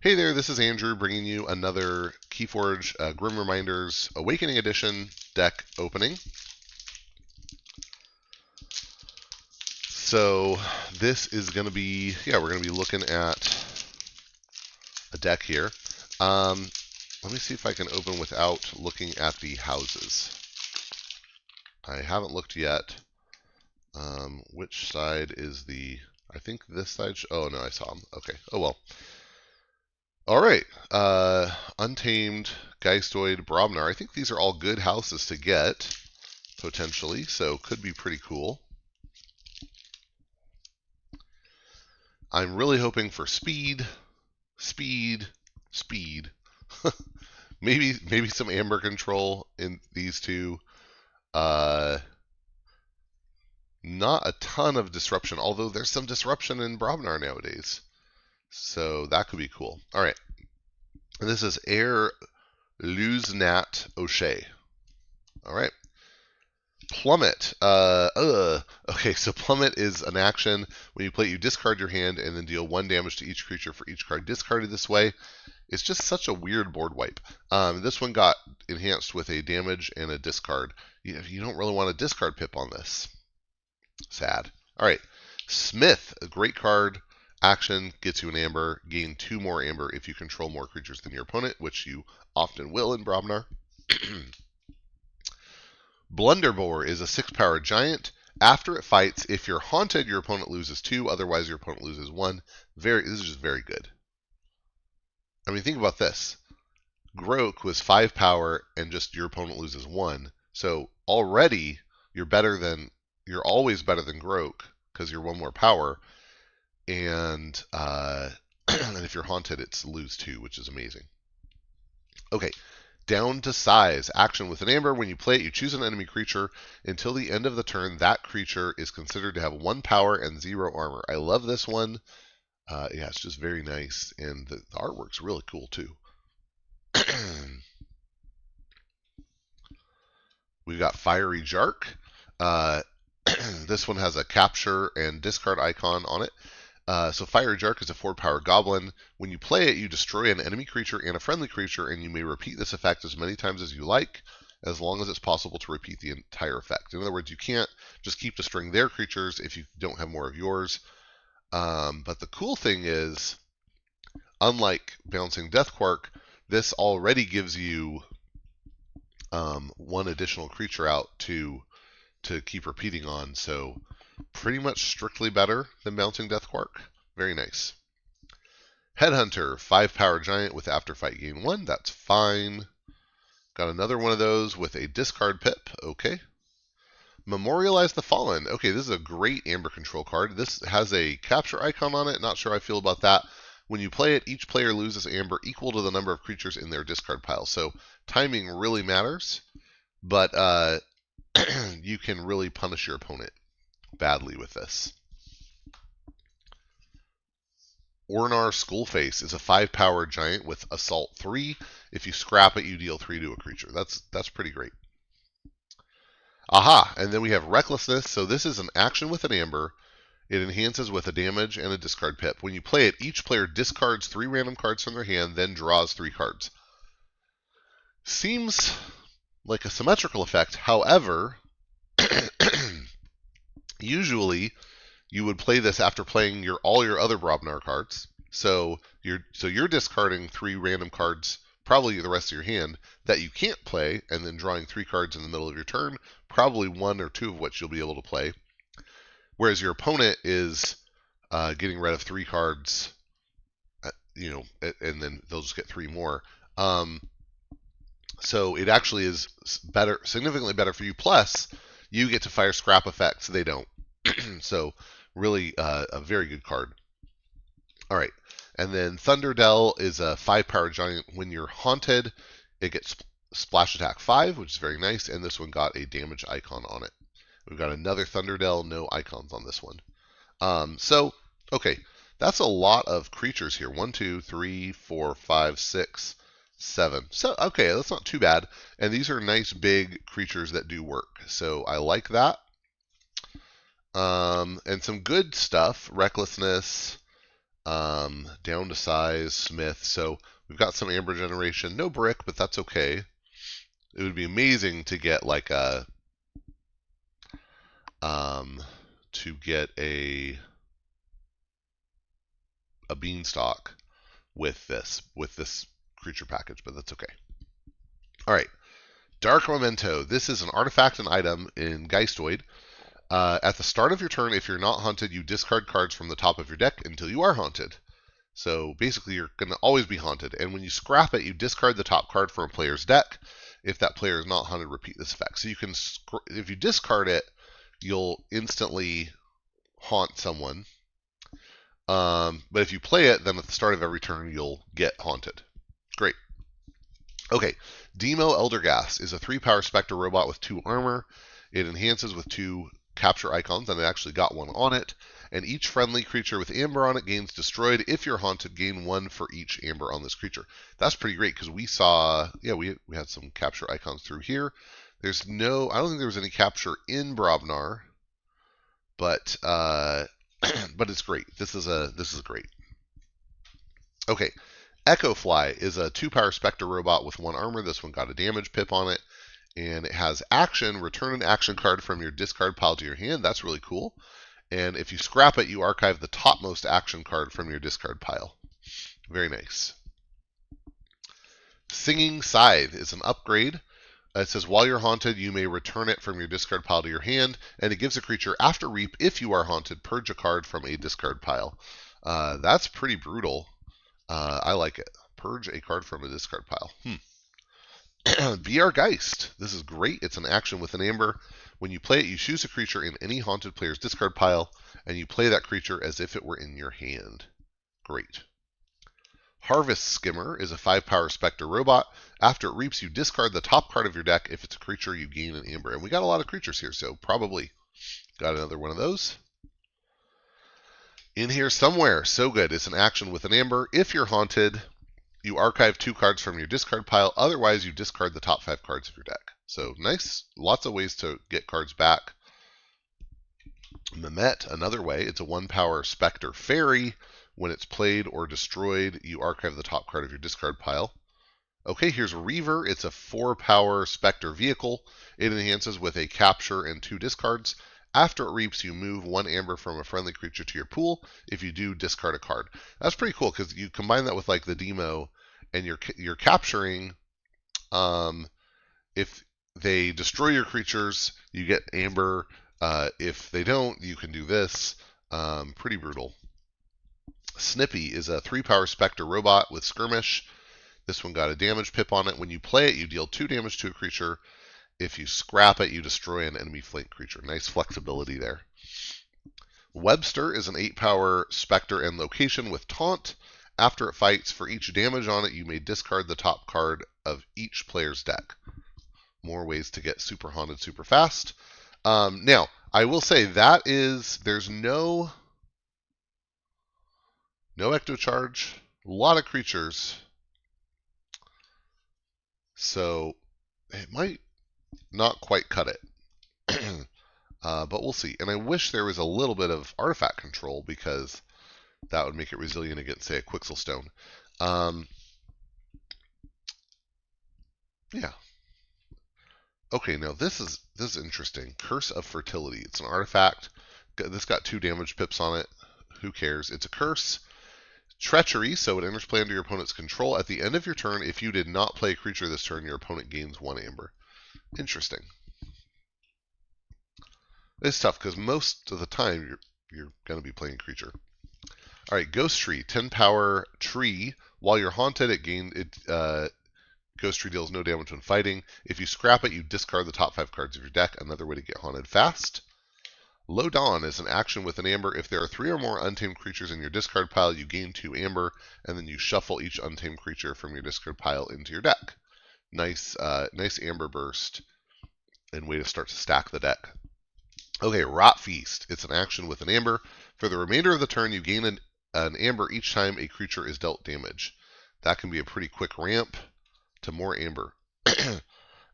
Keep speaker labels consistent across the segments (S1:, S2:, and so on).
S1: Hey there, this is Andrew bringing you another Keyforge Grim Reminders Awakening Edition deck opening. So this is going to be, we're going to be looking at a deck here. Let me see if I can open without looking at the houses. I haven't looked yet. Which side is I think this side, oh no, I saw them. Okay, oh well. All right, Untamed, Geistoid, Brobnar. I think these are all good houses to get, potentially, so could be pretty cool. I'm really hoping for speed, speed, speed. maybe some amber control in these two. Not a ton of disruption, although there's some disruption in Brobnar nowadays. So that could be cool. All right. And this is Herr, Luzgnat, O'Shea. All right. Plummet. Okay, so Plummet is an action. When you play it, you discard your hand and then deal 1 damage to each creature for each card discarded this way. It's just such a weird board wipe. This one got enhanced with a damage and a discard. You don't really want a discard pip on this. Sad. All right. Smith, a great card. Action, gets you an amber. Gain 2 more amber if you control more creatures than your opponent, which you often will in Brobnar. Blunderbore is a 6-power giant. After it fights, if you're haunted, your opponent loses 2. Otherwise, your opponent loses 1. This is just very good. I mean, think about this. Grok was 5 power, and just your opponent loses 1. So already you're always better than Grok because you're 1 more power. And and if you're haunted, it's lose 2, which is amazing. Okay. Down to size. Action with an amber. When you play it, you choose an enemy creature. Until the end of the turn, that creature is considered to have 1 power and 0 armor. I love this one. Yeah, it's just very nice. And the artwork's really cool, too. We've got Fiery Jark. This one has a capture and discard icon on it. So Fiery Jark is a 4-power goblin. When you play it, you destroy an enemy creature and a friendly creature, and you may repeat this effect as many times as you like, as long as it's possible to repeat the entire effect. In other words, you can't just keep destroying their creatures if you don't have more of yours. But the cool thing is, unlike Bouncing Deathquark, this already gives you 1 additional creature out to keep repeating on, so pretty much strictly better than Bouncing Deathquark. Very nice. Headhunter, 5-power giant with after fight gain 1. That's fine. Got another one of those with a discard pip. Okay. Memorialize the Fallen. Okay, this is a great amber control card. This has a capture icon on it. Not sure how I feel about that. When you play it, each player loses amber equal to the number of creatures in their discard pile. So timing really matters, but you can really punish your opponent badly with this. Ornar Skullface is a 5-power giant with Assault 3. If you scrap it, you deal 3 to a creature. That's pretty great. Aha! And then we have Recklessness. So this is an action with an amber. It enhances with a damage and a discard pip. When you play it, each player discards 3 random cards from their hand, then draws 3 cards. Seems like a symmetrical effect. However, usually you would play this after playing all your other Brobnar cards. So you're discarding 3 random cards, probably the rest of your hand, that you can't play, and then drawing 3 cards in the middle of your turn, probably 1 or 2 of which you'll be able to play. Whereas your opponent is getting rid of 3 cards, and then they'll just get 3 more. So it actually is significantly better for you. Plus, you get to fire scrap effects. They don't. So really a very good card. All right. And then Thunderdell is a 5-power giant. When you're haunted, it gets splash attack 5, which is very nice. And this one got a damage icon on it. We've got another Thunderdell, no icons on this one. Okay, that's a lot of creatures here. 1, 2, 3, 4, 5, 6, 7. So, okay, that's not too bad. And these are nice big creatures that do work. So I like that. And some good stuff. Recklessness. Down to size, Smith. So we've got some amber generation. No brick, but that's okay. It would be amazing to get like a beanstalk with this creature package, but that's okay. All right, Dark Memento. This is an artifact and item in Geistoid. At the start of your turn, if you're not haunted, you discard cards from the top of your deck until you are haunted. So basically, you're going to always be haunted. And when you scrap it, you discard the top card from a player's deck. If that player is not haunted, repeat this effect. So you can, if you discard it, you'll instantly haunt someone. But if you play it, then at the start of every turn, you'll get haunted. Great. Okay, Demo Elderghast is a 3-power Spectre robot with 2 armor. It enhances with 2 capture icons, and it actually got 1 on it. And each friendly creature with amber on it gains destroyed. If you're haunted, gain 1 for each amber on this creature. That's pretty great because we saw, we had some capture icons through here. There's no, I don't think there was any capture in Brobnar, but but it's great. This is great. Okay, Echo Fly is a 2-power Spectre robot with 1 armor. This one got a damage pip on it. And it has action, return an action card from your discard pile to your hand. That's really cool. And if you scrap it, you archive the topmost action card from your discard pile. Very nice. Singing Scythe is an upgrade. It says, while you're haunted, you may return it from your discard pile to your hand, and it gives a creature, after reap, if you are haunted, purge a card from a discard pile. That's pretty brutal. I like it. Purge a card from a discard pile. VR Geist. This is great. It's an action with an amber. When you play it, you choose a creature in any haunted player's discard pile, and you play that creature as if it were in your hand. Great. Harvest Skimmer is a 5-power Spectre robot. After it reaps, you discard the top card of your deck. If it's a creature, you gain an amber. And we got a lot of creatures here, so probably got another one of those. In here somewhere. So good. It's an action with an amber. If you're haunted, you archive 2 cards from your discard pile. Otherwise, you discard the top 5 cards of your deck. So nice. Lots of ways to get cards back. Mehmet, another way. It's a 1-power Spectre Fairy. When it's played or destroyed, you archive the top card of your discard pile. Okay, here's Reaver. It's a 4-power Spectre Vehicle. It enhances with a capture and 2 discards. After it reaps, you move 1 amber from a friendly creature to your pool. If you do, discard a card. That's pretty cool because you combine that with like the demo, and you're capturing. If they destroy your creatures, you get amber. If they don't, you can do this. Pretty brutal. Snippy is a 3-power Spectre robot with skirmish. This one got a damage pip on it. When you play it, you deal 2 damage to a creature. If you scrap it, you destroy an enemy flank creature. Nice flexibility there. Webster is an 8-power Spectre and location with taunt. After it fights, for each damage on it, you may discard the top card of each player's deck. More ways to get super haunted super fast. Now, I will say there's no ecto charge. A lot of creatures. So it might not quite cut it. But we'll see. And I wish there was a little bit of artifact control because that would make it resilient against, say, a Quixelstone. Yeah. Okay, now this is interesting. Curse of Fertility. It's an artifact. This got 2 damage pips on it. Who cares? It's a curse. Treachery, so it enters play under your opponent's control. At the end of your turn, if you did not play a creature this turn, your opponent gains 1 amber. Interesting. It's tough because most of the time you're going to be playing a creature. All right, Ghost Tree, 10-power tree. While you're haunted, Ghost Tree deals no damage when fighting. If you scrap it, you discard the top 5 cards of your deck. Another way to get haunted fast. Low Dawn is an action with an amber. If there are 3 or more untamed creatures in your discard pile, you gain 2 amber, and then you shuffle each untamed creature from your discard pile into your deck. Nice amber burst and way to start to stack the deck. Okay, Rot Feast. It's an action with an amber. For the remainder of the turn, you gain an amber each time a creature is dealt damage. That can be a pretty quick ramp to more amber.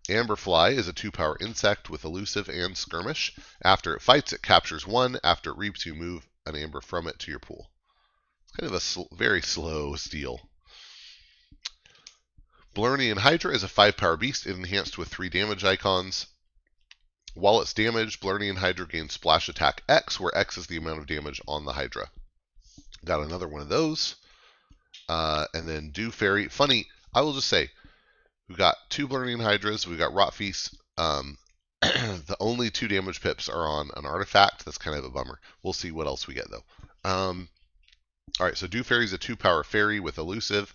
S1: Amberfly is a 2-power insect with elusive and skirmish. After it fights, it captures 1. After it reaps, you move an amber from it to your pool. It's Kind of a very slow steal. Blernian Hydra is a 5-power beast. It enhanced with 3 damage icons. While it's damaged, Blernian Hydra gains splash attack X, where X is the amount of damage on the Hydra. Got another one of those. And then Dew Fairy. Funny, I will just say, we've got 2 Blernian Hydras. We've got Rot Feast. The only 2 damage pips are on an artifact. That's kind of a bummer. We'll see what else we get, though. Alright, so Dew Fairy is a 2-power fairy with elusive.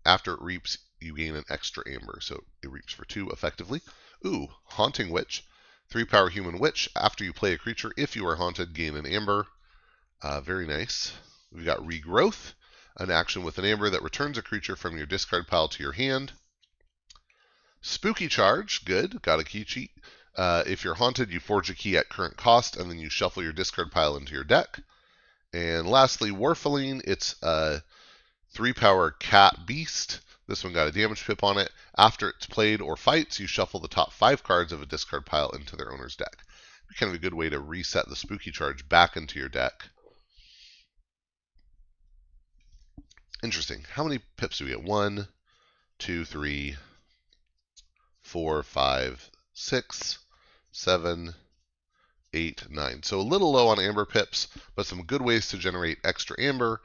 S1: After it reaps, you gain an extra amber. So it reaps for 2 effectively. Ooh, Haunting Witch. 3-power human witch. After you play a creature, if you are haunted, gain an amber. Very nice. We've got Regrowth, an action with an amber that returns a creature from your discard pile to your hand. Spooky Charge, good. Got a key cheat. If you're haunted, you forge a key at current cost, and then you shuffle your discard pile into your deck. And lastly, Warfaline. It's a 3-power cat beast. This one got a damage pip on it. After it's played or fights, you shuffle the top 5 cards of a discard pile into their owner's deck. Kind of a good way to reset the Spooky Charge back into your deck. Interesting. How many pips do we get? 1, 2, 3, 4, 5, 6, 7, 8, 9. So a little low on amber pips, but some good ways to generate extra amber.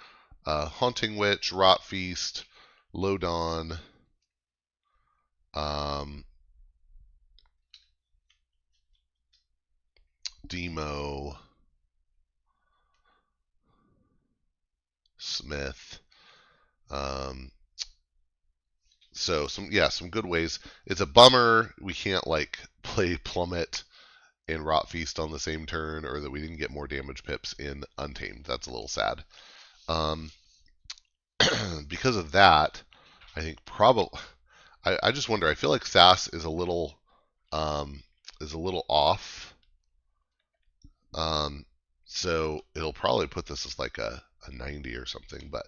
S1: Haunting Witch, Rot Feast, Low Dawn, Demo, Smith. So some good ways. It's a bummer we can't like play Plummet and Rot Feast on the same turn, or that we didn't get more damage pips in Untamed. That's a little sad. Because of that, I think probably I just wonder. I feel like SAS is a little off. So it'll probably put this as like a 90 or something, but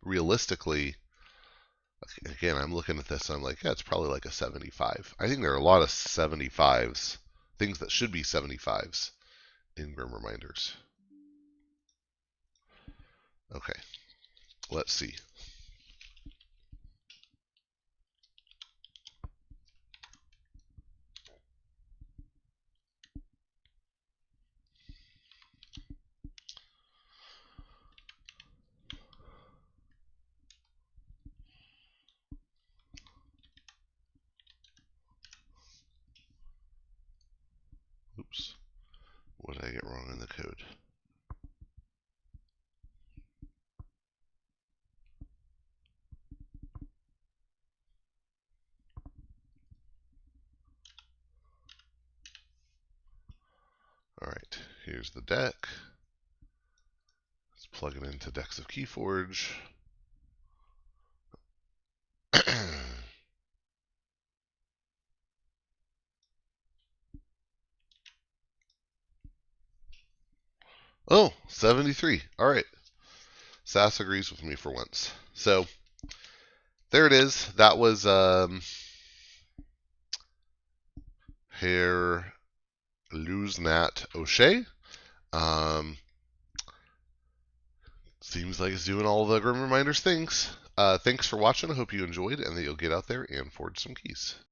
S1: realistically, again, I'm looking at this and I'm like, yeah, it's probably like a 75. I think there are a lot of 75s, things that should be 75s in Grim Reminders. Okay, let's see. Oops. What did I get wrong in the code? Alright, here's the deck. Let's plug it into Decks of Keyforge. Oh, 73. Alright. SAS agrees with me for once. So, there it is. That was Herr Luzgnat O'Shea. Seems like it's doing all the Grim Reminders things. Thanks for watching. I hope you enjoyed and that you'll get out there and forge some keys.